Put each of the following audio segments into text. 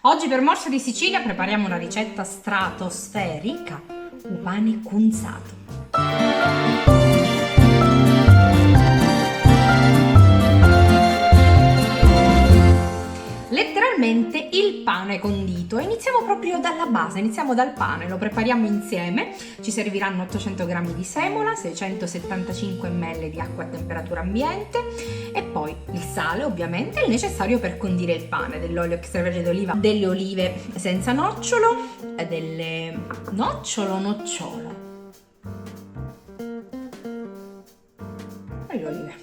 Oggi per Morso di Sicilia prepariamo una ricetta stratosferica, un pane cunzato. Letteralmente il pane condito. Iniziamo proprio dalla base, iniziamo dal pane, lo prepariamo insieme. Ci serviranno 800 g di semola, 675 ml di acqua a temperatura ambiente e poi il sale, ovviamente, il necessario per condire il pane, dell'olio extravergine d'oliva, delle olive senza nocciolo, delle nocciola e le olive,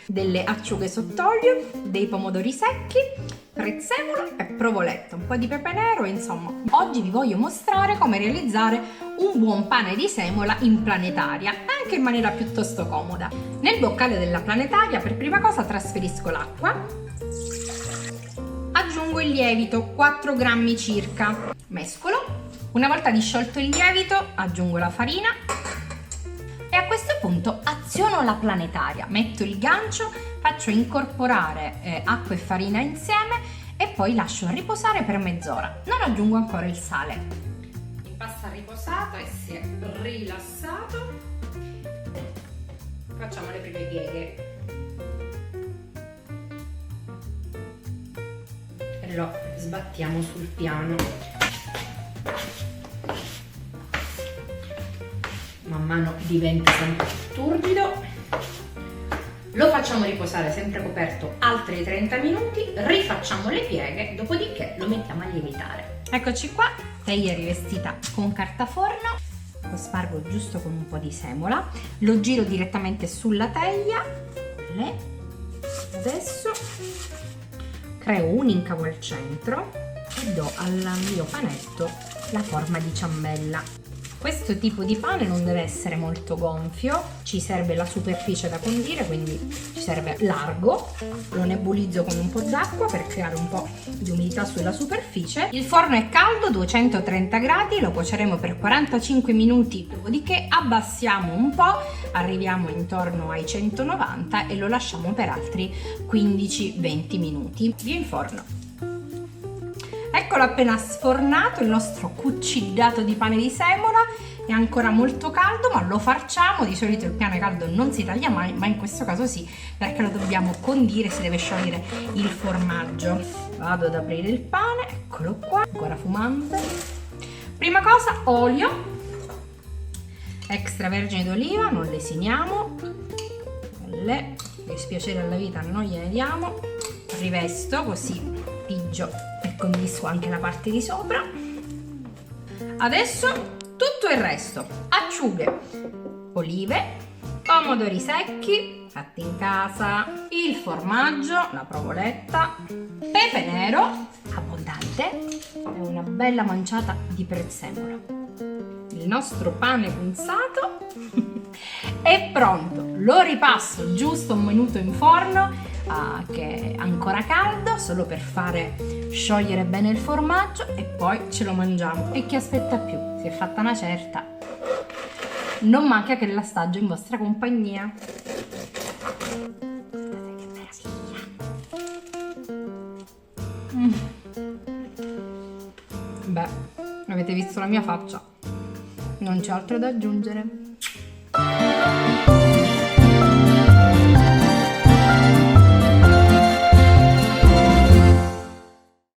delle acciughe sott'olio, dei pomodori secchi, prezzemolo e provoletta, un po' di pepe nero, insomma. Oggi vi voglio mostrare come realizzare un buon pane di semola in planetaria, anche in maniera piuttosto comoda. Nel boccale della planetaria per prima cosa trasferisco l'acqua, aggiungo il lievito, 4 grammi circa, mescolo. Una volta disciolto il lievito aggiungo la farina e a questo punto aziono la planetaria, metto il gancio, faccio incorporare acqua e farina insieme e poi lascio riposare per mezz'ora. Non aggiungo ancora il sale. Il pasta riposato e si è rilassato. Facciamo le prime pieghe. E lo sbattiamo sul piano. Man mano diventa sempre più turbido. Lo facciamo riposare sempre coperto altri 30 minuti, rifacciamo le pieghe, dopodiché lo mettiamo a lievitare. Eccoci qua, teglia rivestita con carta forno, lo sfargo giusto con un po' di semola, lo giro direttamente sulla teglia. Adesso creo un incavo al centro e do al mio panetto la forma di ciambella. Questo tipo di pane non deve essere molto gonfio, ci serve la superficie da condire, quindi ci serve largo. Lo nebulizzo con un po' d'acqua per creare un po' di umidità sulla superficie. Il forno è caldo, 230 gradi, lo cuoceremo per 45 minuti, dopodiché abbassiamo un po', arriviamo intorno ai 190 e lo lasciamo per altri 15-20 minuti. Via in forno. Eccolo appena sfornato il nostro cuccidato di pane di semola, è ancora molto caldo ma lo farciamo, di solito il pane caldo non si taglia mai, ma in questo caso sì, perché lo dobbiamo condire, si deve sciogliere il formaggio. Vado ad aprire il pane, eccolo qua, ancora fumante. Prima cosa, olio extravergine d'oliva, non lesiniamo, che spiacere alla vita non gliene diamo. Rivesto così pigio e condisco anche la parte di sopra. Adesso tutto il resto: acciughe, olive, pomodori secchi fatti in casa, il formaggio, la provoletta, pepe nero abbondante e una bella manciata di prezzemolo. Il nostro pane cunzato è pronto. Lo ripasso giusto un minuto in forno, che è ancora caldo, solo per fare sciogliere bene il formaggio, e poi ce lo mangiamo. E chi aspetta più? Si è fatta una certa. Non manca che l'assaggio in vostra compagnia. Beh, avete visto la mia faccia? Non c'è altro da aggiungere.